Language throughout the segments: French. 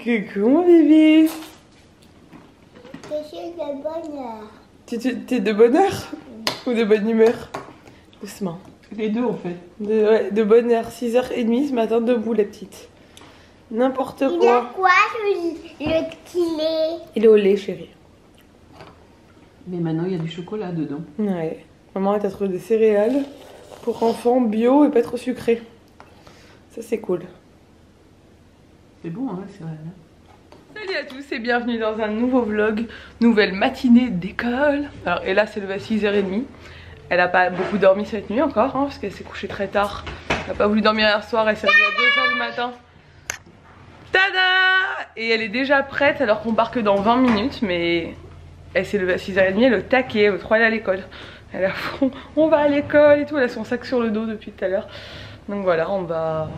Coucou mon bébé. Je suis de bonne heure. T'es de bonne heure ou de bonne humeur? Doucement. Les deux en fait. De bonne heure, 6h30 ce matin, debout la petite. N'importe quoi. Il a quoi le stylet? Il est au lait chérie. Mais maintenant il y a du chocolat dedans. Ouais. Maman elle t'a trouvé des céréales pour enfants bio et pas trop sucré. Ça c'est cool. C'est bon hein, c'est vrai. Salut à tous et bienvenue dans un nouveau vlog, nouvelle matinée d'école. Alors et là c'est levé à 6h30. Elle a pas beaucoup dormi cette nuit encore hein, parce qu'elle s'est couchée très tard. Elle a pas voulu dormir hier soir, elle s'est réveillée à 2h du matin. Tada! Et elle est déjà prête alors qu'on part que dans 20 minutes, mais elle s'est levée à 6h30, elle est au taquet, elle veut trop aller à l'école. Elle a fond, on va à l'école et tout, elle a son sac sur le dos depuis tout à l'heure. Donc voilà, on va,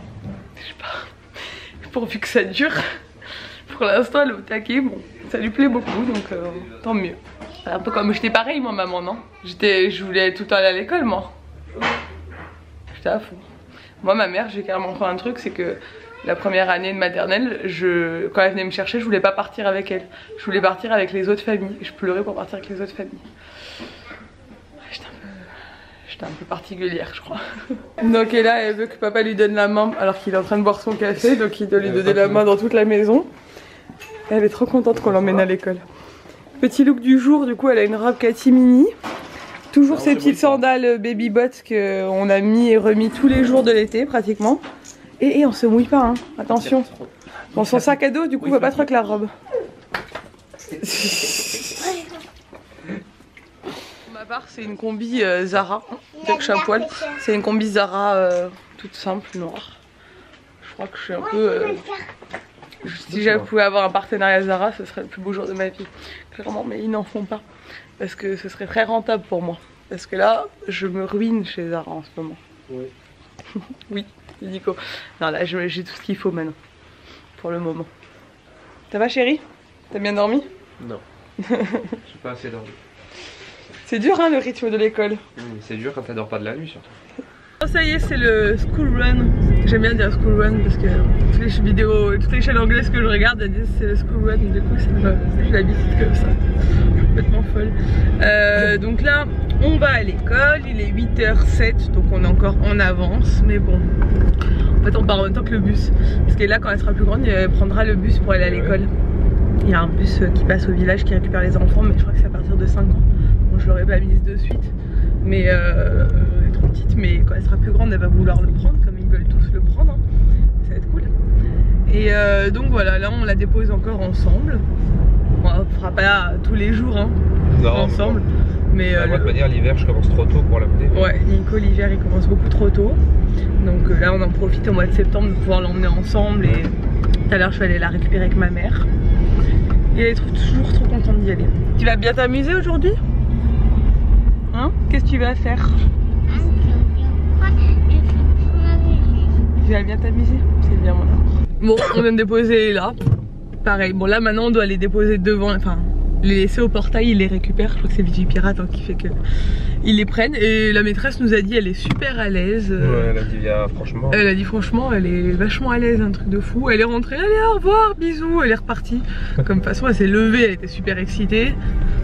je sais pas, pourvu que ça dure. Pour l'instant elle est au taquet, bon, ça lui plaît beaucoup donc tant mieux. Un peu comme j'étais pareil moi maman, non? Je voulais tout le temps aller à l'école moi. J'étais à fond. Moi ma mère j'ai carrément fait un truc, c'est que la première année de maternelle, quand elle venait me chercher je voulais pas partir avec elle. Je voulais partir avec les autres familles. Je pleurais pour partir avec les autres familles. J'étais un peu particulière je crois. Donc et là elle veut que papa lui donne la main alors qu'il est en train de boire son café. Donc il doit lui donner la main dans toute la maison. Elle est trop contente qu'on l'emmène à l'école. Petit look du jour, du coup elle a une robe catimini. Toujours ces petites sandales baby bots qu'on a mis et remis tous les jours de l'été pratiquement. Et on se mouille pas hein, attention. Dans son sac à dos du coup on va pas trop avec la robe. Pour ma part c'est une combi Zara. Dès que je suis à poil, c'est une combi Zara toute simple noire. Je crois que je suis un peu... si j'avais pu avoir un partenariat Zara, ce serait le plus beau jour de ma vie. Clairement, mais ils n'en font pas. Parce que ce serait très rentable pour moi. Parce que là, je me ruine chez Zara en ce moment. Oui. Oui, Nico. Non, là, j'ai tout ce qu'il faut maintenant. Pour le moment. Ça va, chérie? T'as bien dormi? Non. J'ai pas assez dormi. C'est dur, hein, le rythme de l'école. C'est dur quand t'adores pas de la nuit, surtout. Oh, ça y est, c'est le school run. J'aime bien dire school run parce que toutes les vidéos, toutes les chaînes anglaises que je regarde, elles disent c'est le school run. Du coup, je l'habite comme ça. Complètement folle. Donc là, on va à l'école. Il est 8h07, donc on est encore en avance. Mais bon, en fait, on part en même temps que le bus. Parce que là, quand elle sera plus grande, elle prendra le bus pour aller à l'école. Il y a un bus qui passe au village qui récupère les enfants, mais je crois que c'est à partir de 5 ans. Bon, je l'aurais pas mise de suite. Mais elle est trop petite, mais quand elle sera plus grande elle va vouloir le prendre comme ils veulent tous le prendre hein. Ça va être cool. Et donc voilà, là on la dépose encore ensemble. Bon, on fera pas tous les jours hein, non, ensemble. Mais moi de manière l'hiver je commence trop tôt pour l'amener. Ouais, Nico l'hiver il commence beaucoup trop tôt. Donc là on en profite au mois de septembre de pouvoir l'emmener ensemble. Et tout à l'heure je suis allée la récupérer avec ma mère. Et elle est toujours trop contente d'y aller. Tu vas bien t'amuser aujourd'hui? Hein? Qu'est-ce que tu vas faire? Tu vas bien t'amuser? C'est bien mon amour. Bon, on vient de déposer là. Pareil, bon là maintenant on doit les déposer devant, enfin les laisser au portail, ils les récupèrent. Je crois que c'est Vigipirate hein, qui fait que ils les prennent. Et la maîtresse nous a dit elle est super à l'aise. Ouais, elle a dit franchement. Elle a dit franchement elle est vachement à l'aise, un truc de fou. Elle est rentrée, allez au revoir, bisous, elle est repartie. Comme de toute façon elle s'est levée, elle était super excitée.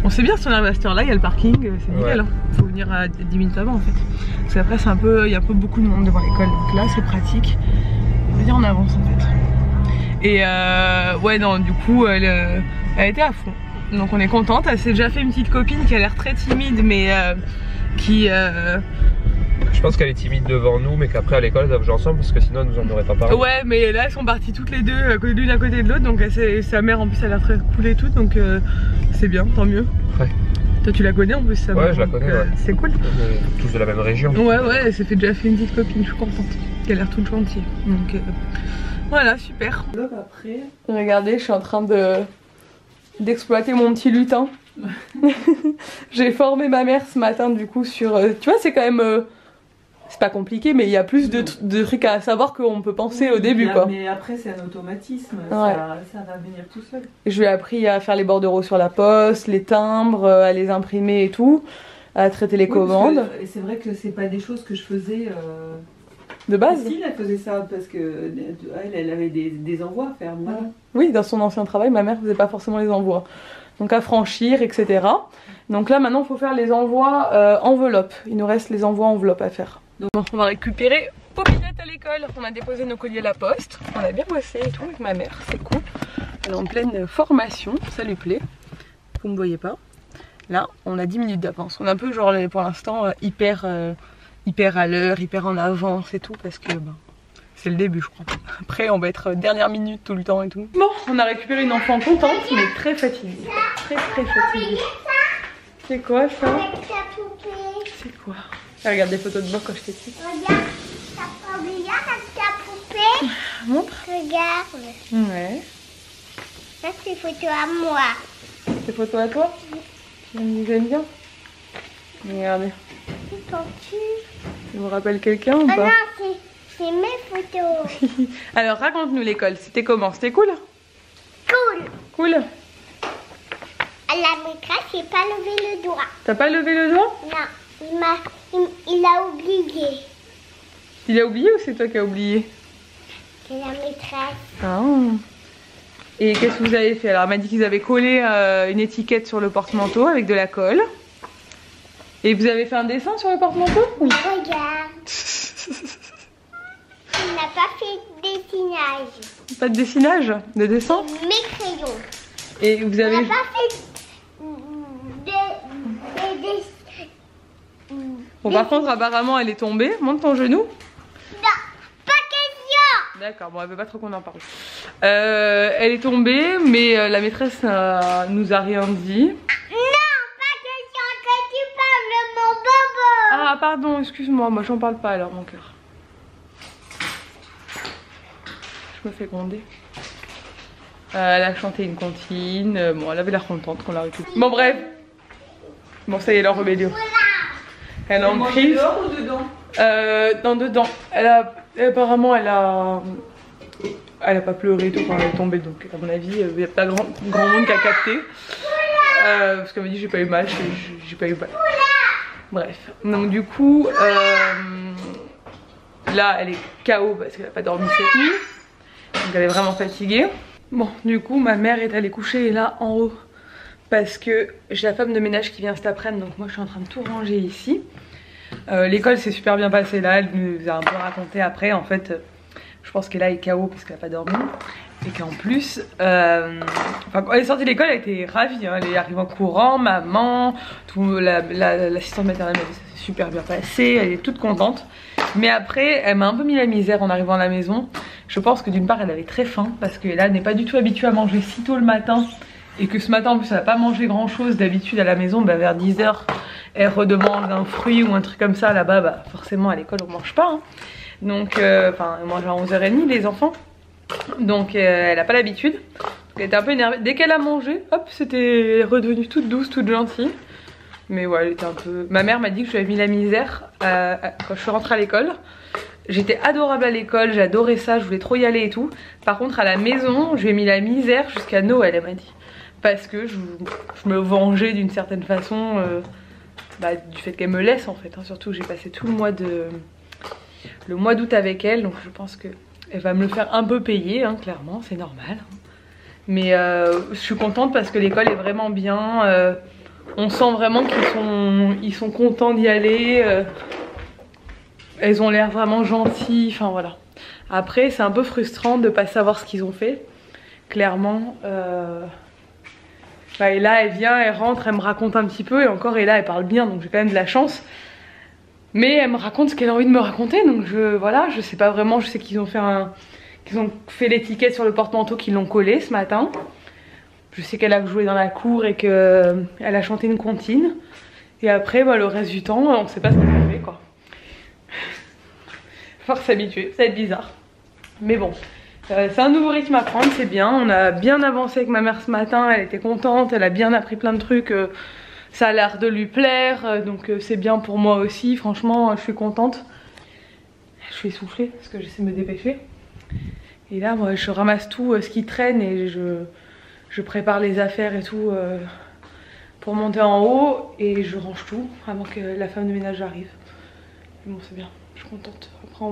On sait bien si on arrive à cette heure là, il y a le parking, c'est nickel. Hein. Faut venir à 10 minutes avant en fait. Parce qu'après c'est un peu, il y a un peu beaucoup de monde devant l'école. Donc là c'est pratique. On va dire en avance en fait. Et ouais non du coup elle était à fond. Donc on est contente, elle s'est déjà fait une petite copine qui a l'air très timide mais qui... Je pense qu'elle est timide devant nous mais qu'après à l'école elles doivent jouer ensemble parce que sinon elle nous en aurait pas parlé. Ouais mais là elles sont parties toutes les deux l'une à côté de l'autre donc sa mère en plus elle a l'air très cool et tout donc c'est bien, tant mieux. Ouais. Toi tu la connais en plus sa mère? Ouais je la connais ouais. C'est cool. On est tous de la même région. Ouais elle s'est déjà fait une petite copine, je suis contente. Elle a l'air toute gentille donc voilà super. Après, regardez je suis en train d'exploiter mon petit lutin. J'ai formé ma mère ce matin du coup sur... tu vois c'est quand même... c'est pas compliqué mais il y a plus de trucs à savoir qu'on peut penser au début quoi. Mais après c'est un automatisme, ouais. ça va venir tout seul. Je lui ai appris à faire les bordereaux sur la poste, les timbres, à les imprimer et tout, à traiter les commandes. C'est vrai que c'est pas des choses que je faisais de base. Cécile, elle faisait ça parce que elle avait des envois à faire. Voilà. Oui, dans son ancien travail, ma mère faisait pas forcément les envois. Donc à franchir, etc. Donc là maintenant il faut faire les envois enveloppes. Il nous reste les envois enveloppes à faire. Donc on va récupérer Popinette à l'école. On a déposé nos colis à la poste. On a bien bossé et tout avec ma mère, c'est cool. Elle est en pleine formation, ça lui plaît. Vous me voyez pas. Là on a 10 minutes d'avance. On est un peu genre pour l'instant hyper à l'heure, hyper en avance et tout parce que c'est le début je crois. Après on va être dernière minute tout le temps et tout. Bon, on a récupéré une enfant contente mais très fatiguée. Très fatiguée. C'est quoi ça? C'est quoi? Ah, regarde des photos de moi quand j'étais petite. Regarde, ta poupée. Montre. Regarde. Ouais. Ça c'est photo à moi. Ces photos à toi? J'aime bien. Regardez. Ça vous rappelle quelqu'un ou Oh pas? non, c'est mes photos. Alors raconte-nous l'école, c'était comment? C'était cool? Cool. Cool. La maîtresse n'a pas levé le doigt. T'as pas levé le doigt? Non, il a oublié. Il a oublié ou c'est toi qui as oublié? C'est la maîtresse. Ah. Et qu'est-ce que vous avez fait? Alors elle m'a dit qu'ils avaient collé une étiquette sur le porte-manteau avec de la colle. Et vous avez fait un dessin sur le porte-manteau? Oui. Regarde. On n'a pas fait de dessinage. Pas de dessinage? De dessin? Mes crayons. Et vous On avez... n'a pas fait Bon par contre apparemment elle est tombée. Monte ton genou. Non, pas question. D'accord, bon elle veut pas trop qu'on en parle. Elle est tombée mais la maîtresse nous a rien dit. Non, pas question que tu parles de mon bobo. Ah pardon, excuse-moi, moi j'en parle pas alors mon cœur. Je me fais gronder. Elle a chanté une comptine, bon elle avait l'air contente qu'on l'a récupérée. Bon bref. Bon ça y est, leur rébellion. Elle est en crise. Dehors ou dedans? Non, dedans. Apparemment elle a pas pleuré tout quand elle est tombée, donc à mon avis il n'y a pas grand monde qui a capté. Parce qu'elle m'a dit j'ai pas eu mal, j'ai pas eu mal. Bref, donc du coup là elle est KO parce qu'elle a pas dormi cette nuit. Donc elle est vraiment fatiguée. Bon du coup ma mère est allée coucher là en haut parce que j'ai la femme de ménage qui vient cet après-midi, donc moi je suis en train de tout ranger ici. L'école s'est super bien passée là, elle nous a un peu raconté après en fait. Je pense qu'elle est KO parce qu'elle n'a pas dormi. Et qu'en plus, quand elle est sortie de l'école, elle était ravie. Hein. Elle est arrivée en courant, maman, l'assistante maternelle m'a dit ça s'est super bien passé. Elle est toute contente. Mais après, elle m'a un peu mis la misère en arrivant à la maison. Je pense que d'une part, elle avait très faim parce que là, elle n'est pas du tout habituée à manger si tôt le matin. Et que ce matin, en plus, elle n'a pas mangé grand chose d'habitude à la maison. Bah, vers 10 h, elle redemande un fruit ou un truc comme ça. Là-bas, bah, forcément, à l'école, on mange pas. Hein. Donc, enfin, elle mange à 11 h 30 les enfants. Donc, elle n'a pas l'habitude. Elle était un peu énervée. Dès qu'elle a mangé, hop, c'était redevenu toute douce, toute gentille. Mais ouais, elle était un peu... Ma mère m'a dit que je lui avais mis la misère quand je suis rentrée à l'école. J'étais adorable à l'école, j'adorais ça, je voulais trop y aller et tout. Par contre, à la maison, je lui ai mis la misère jusqu'à Noël, elle m'a dit. Parce que je me vengeais d'une certaine façon du fait qu'elle me laisse en fait. Hein. Surtout que j'ai passé tout le mois d'août avec elle, donc je pense qu'elle va me le faire un peu payer, hein, clairement, c'est normal. Hein. Mais je suis contente parce que l'école est vraiment bien. On sent vraiment qu'ils sont contents d'y aller. Elles ont l'air vraiment gentilles, enfin voilà. Après, c'est un peu frustrant de ne pas savoir ce qu'ils ont fait. Clairement. Et là, elle vient, elle rentre, elle me raconte un petit peu. Et encore, et là, elle parle bien, donc j'ai quand même de la chance. Mais elle me raconte ce qu'elle a envie de me raconter. Donc voilà, je sais pas vraiment. Je sais qu'ils ont fait l'étiquette sur le porte-manteau, qu'ils l'ont collé ce matin. Je sais qu'elle a joué dans la cour et qu'elle a chanté une comptine. Et après, le reste du temps, on sait pas ce qu'elle a fait, quoi. Faut s'habituer, ça va être bizarre. Mais bon, c'est un nouveau rythme à prendre, c'est bien. On a bien avancé avec ma mère ce matin, elle était contente, elle a bien appris plein de trucs. Ça a l'air de lui plaire, donc c'est bien pour moi aussi. Franchement, je suis contente. Je suis essoufflée parce que j'essaie de me dépêcher. Et là, moi, je ramasse tout ce qui traîne et je prépare les affaires et tout pour monter en haut. Et je range tout avant que la femme de ménage arrive. bon c'est bien, je suis contente. Après on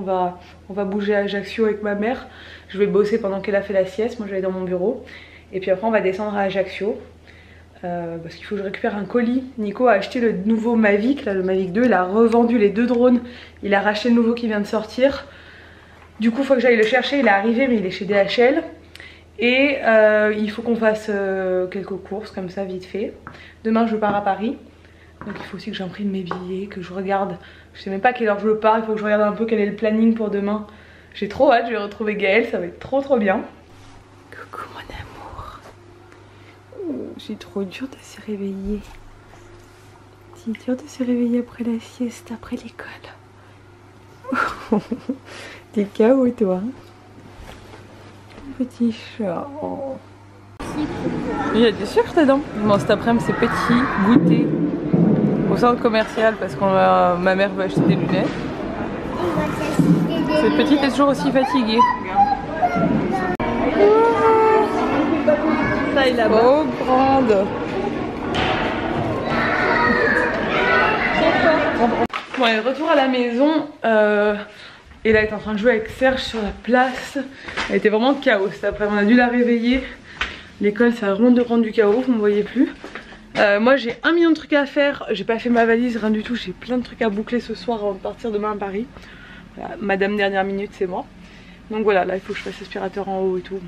va bouger à Ajaccio avec ma mère. Je vais bosser pendant qu'elle a fait la sieste, moi je vais aller dans mon bureau. Et puis après on va descendre à Ajaccio. Parce qu'il faut que je récupère un colis. Nico a acheté le nouveau Mavic, là, le Mavic 2, il a revendu les 2 drones. Il a racheté le nouveau qui vient de sortir. Du coup il faut que j'aille le chercher, il est arrivé mais il est chez DHL. Et il faut qu'on fasse quelques courses comme ça vite fait. Demain je pars à Paris. Donc il faut aussi que j'imprime mes billets, que je regarde. Je sais même pas à quelle heure je pars, il faut que je regarde un peu quel est le planning pour demain. J'ai trop hâte, je vais retrouver Gaël, ça va être trop bien. Coucou mon amour. C'est trop dur de se réveiller. C'est dur de se réveiller après la sieste, après l'école. T'es KO toi. Petit chat. Oh. Il y a du sucre dedans. Bon, cet après-midi c'est petit goûter au centre commercial parce que ma mère veut acheter des lunettes. Cette petite est toujours aussi fatiguée. Ça il est là-bas. Oh grande. Bon allez, retour à la maison. Et là elle est en train de jouer avec Serge sur la place. Elle était vraiment chaos cet après-midi. On a dû la réveiller. L'école ça a vraiment rendu du chaos, vous ne me voyez plus. Moi j'ai 1 million de trucs à faire, j'ai pas fait ma valise, rien du tout, j'ai plein de trucs à boucler ce soir avant de partir demain à Paris. Voilà, madame dernière minute c'est moi. Donc voilà, là il faut que je fasse l'aspirateur en haut et tout.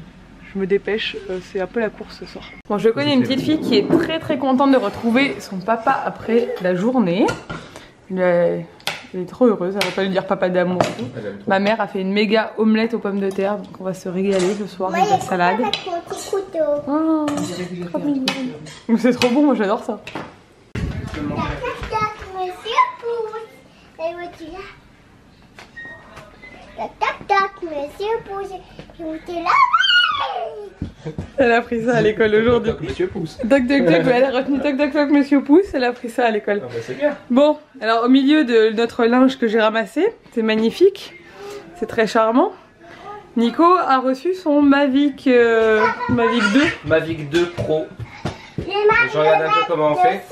Je me dépêche, c'est un peu la course ce soir. Bon, je connais une petite fille qui est très contente de retrouver son papa après la journée. Elle est trop heureuse, elle va pas lui dire papa d'amour. Ma mère a fait une méga omelette aux pommes de terre, donc on va se régaler ce soir avec la salade. Oh, c'est trop bon, moi j'adore ça. Elle a pris ça à l'école aujourd'hui. Monsieur Pouce. Toc toc toc, elle a retenu toc toc toc Monsieur Pouce, elle a pris ça à l'école. Ah bah c'est bien. Bon, alors au milieu de notre linge que j'ai ramassé, c'est magnifique, c'est très charmant. Nico a reçu son Mavic 2. Mavic 2 Pro. Je regarde un peu comment on fait.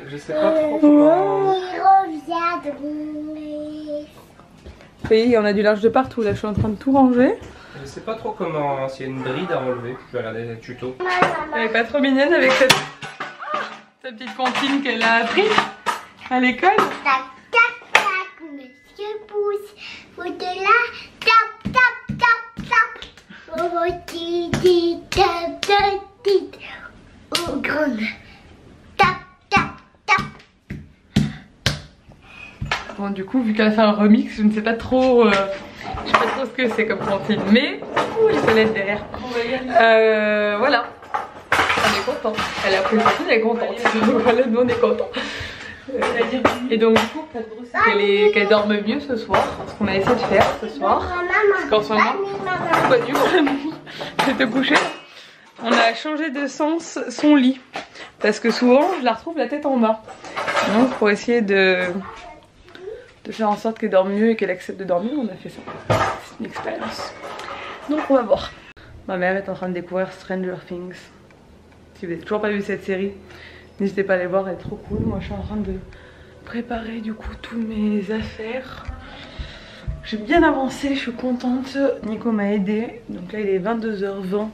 Je sais pas trop comment. Vous voyez, on a du linge de partout, là je suis en train de tout ranger. Je sais pas trop comment, s'il y a une bride à enlever. Je vais regarder les tutos. Elle est pas trop mignonne avec cette petite comptine qu'elle a appris à l'école. Tac tac tac, Monsieur Pouce, faut de là, tap tap tap tap. Oh titi tap tap tap. Oh grande, tap tap tap. Bon du coup vu qu'elle a fait un remix, je ne sais pas trop, ce que c'est comme comptine, mais les solettes derrière. Voilà. On est content. Elle a pris le comptine, elle est contente. Voilà, nous on est contents. Et donc du coup, qu'elle dorme mieux ce soir, ce qu'on a essayé de faire ce soir, parce qu'en ce moment, quoi du coup, je vais te coucher. On a changé de sens son lit, parce que souvent je la retrouve la tête en bas. Donc pour essayer de faire en sorte qu'elle dorme mieux et qu'elle accepte de dormir, on a fait ça. C'est une expérience. Donc on va voir. Ma mère est en train de découvrir Stranger Things. Si vous n'avez toujours pas vu cette série, n'hésitez pas à aller voir, elle est trop cool. Moi je suis en train de préparer du coup tous mes affaires. J'ai bien avancé, je suis contente. Nico m'a aidé. Donc là il est 22h20.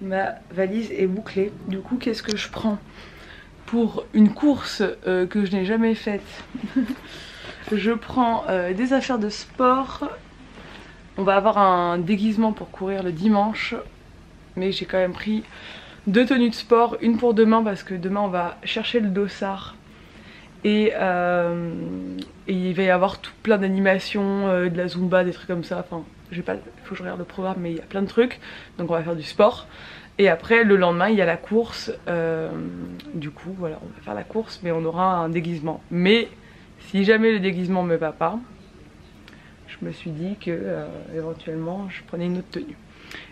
Ma valise est bouclée. Du coup qu'est-ce que je prends pour une course que je n'ai jamais faite? Je prends des affaires de sport. On va avoir un déguisement pour courir le dimanche. Mais j'ai quand même pris 2 tenues de sport. Une pour demain parce que demain on va chercher le dossard. Et il va y avoir tout plein d'animations, de la zumba, des trucs comme ça. Enfin, il faut que je regarde le programme, mais il y a plein de trucs. Donc on va faire du sport. Et après le lendemain il y a la course. Du coup voilà, on va faire la course mais on aura un déguisement. Mais si jamais le déguisement me va pas, je me suis dit que éventuellement je prenais une autre tenue.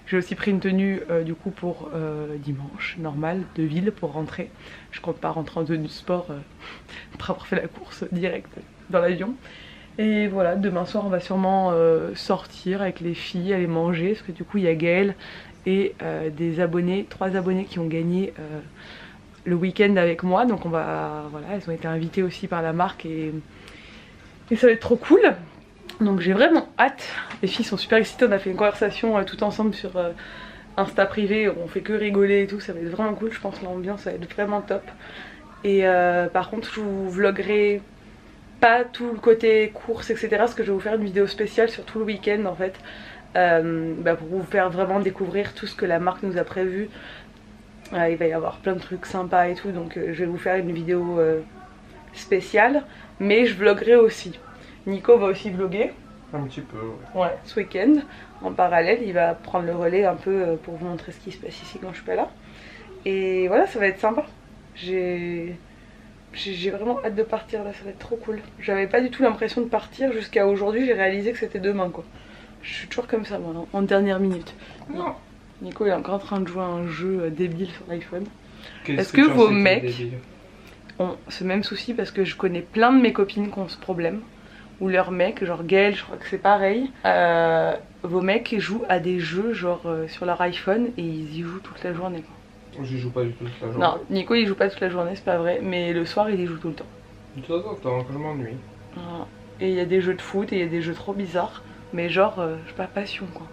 J'ai aussi pris une tenue du coup pour dimanche, normale, de ville pour rentrer. Je compte pas rentrer en tenue de sport après avoir fait la course direct dans l'avion. Et voilà, demain soir on va sûrement sortir avec les filles, aller manger, parce que du coup il y a Gaël et des abonnés, 3 abonnés qui ont gagné le week-end avec moi. Donc on va, voilà, elles ont été invitées aussi par la marque et Et ça va être trop cool. Donc j'ai vraiment hâte. Les filles sont super excitées, on a fait une conversation tout ensemble sur Insta privé, on fait que rigoler et tout, ça va être vraiment cool, je pense que l'ambiance va être vraiment top. Et par contre je vous vloggerai pas tout le côté course etc, parce que je vais vous faire une vidéo spéciale sur tout le week-end en fait, pour vous faire vraiment découvrir tout ce que la marque nous a prévu. Il va y avoir plein de trucs sympas et tout, donc je vais vous faire une vidéo spéciale, mais je vloggerai aussi. Nico va aussi vlogger. Un petit peu, ouais. Ouais, ce week-end, en parallèle, il va prendre le relais un peu pour vous montrer ce qui se passe ici quand je suis pas là. Et voilà, ça va être sympa. J'ai vraiment hâte de partir là, ça va être trop cool. J'avais pas du tout l'impression de partir jusqu'à aujourd'hui, j'ai réalisé que c'était demain quoi. Je suis toujours comme ça moi, en dernière minute. Non. Nico il est encore en train de jouer à un jeu débile sur l'iPhone. Est-ce que vos mecs ont ce même souci? Parce que je connais plein de mes copines qui ont ce problème. Ou leurs mecs, genre Gaël, je crois que c'est pareil. Vos mecs jouent à des jeux genre sur leur iPhone et ils y jouent toute la journée quoi. J'y joue pas du tout toute la journée. Non, Nico il joue pas toute la journée, c'est pas vrai, mais le soir il y joue tout le temps. De temps en temps, quand je m'ennuie. Voilà. Et il y a des jeux de foot et il y a des jeux trop bizarres, mais genre, je sais pas, passion quoi.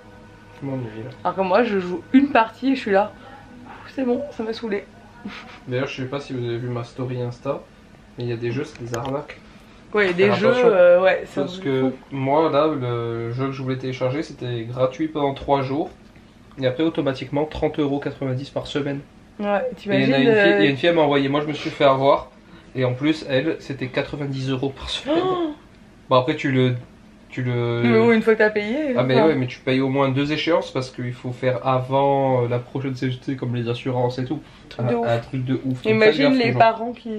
Je m'ennuie là. Alors que moi je joue une partie et je suis là, c'est bon, ça m'a saoulé. D'ailleurs, je sais pas si vous avez vu ma story Insta, mais il y a des jeux, c'est des arnaques. Ouais, des jeux, ouais, c'est parce que moi là, le jeu que je voulais télécharger c'était gratuit pendant 3 jours et après automatiquement 30,90 € par semaine. Ouais, t'imagines. Il y a une fille elle m'a envoyé, moi je me suis fait avoir et en plus elle c'était 90 € par semaine. Oh bon, après tu le. Une fois que t'as payé. Ah, mais ouais, mais tu payes au moins 2 échéances parce qu'il faut faire avant la prochaine CGT comme les assurances et tout. Un truc de ouf. Imagine les parents qui.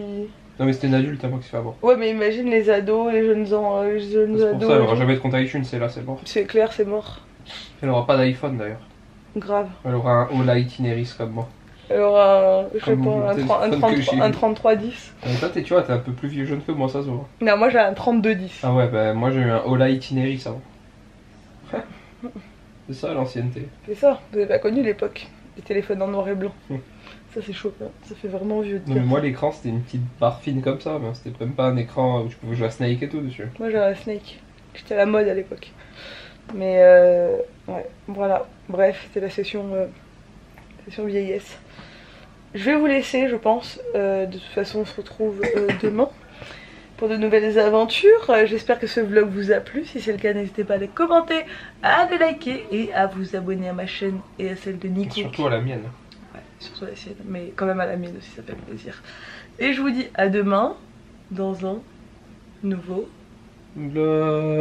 Non mais c'était une adulte à moi qui se fait avoir. Ouais mais imagine les ados, les jeunes ados. C'est pour ça, elle aura jamais de compte iTunes, c'est là, c'est mort. C'est clair, c'est mort. Elle aura pas d'iPhone d'ailleurs. Grave. Elle aura un Ola Itineris comme moi. Elle aura, je sais pas, un 3310. Mais toi tu vois, t'es un peu plus vieux jeune que moi, ça se voit. Non, moi j'ai un 3210. Ah ouais, bah moi j'ai eu un Ola Itineris avant. C'est ça l'ancienneté. C'est ça, vous avez pas connu l'époque des téléphones en noir et blanc. Ça c'est chaud, ça fait vraiment vieux de dire. Mais moi l'écran c'était une petite barre fine comme ça, mais c'était même pas un écran où tu pouvais jouer à Snake et tout dessus. Moi j'avais un Snake, j'étais à la mode à l'époque. Mais ouais, voilà, bref, c'était la session vieillesse. Je vais vous laisser je pense, de toute façon on se retrouve demain pour de nouvelles aventures. J'espère que ce vlog vous a plu, si c'est le cas n'hésitez pas à les commenter, à le liker et à vous abonner à ma chaîne et à celle de Nico. Et surtout à la mienne. Surtout la sienne, mais quand même à la mienne aussi, ça fait plaisir. Et je vous dis à demain dans un nouveau vlog.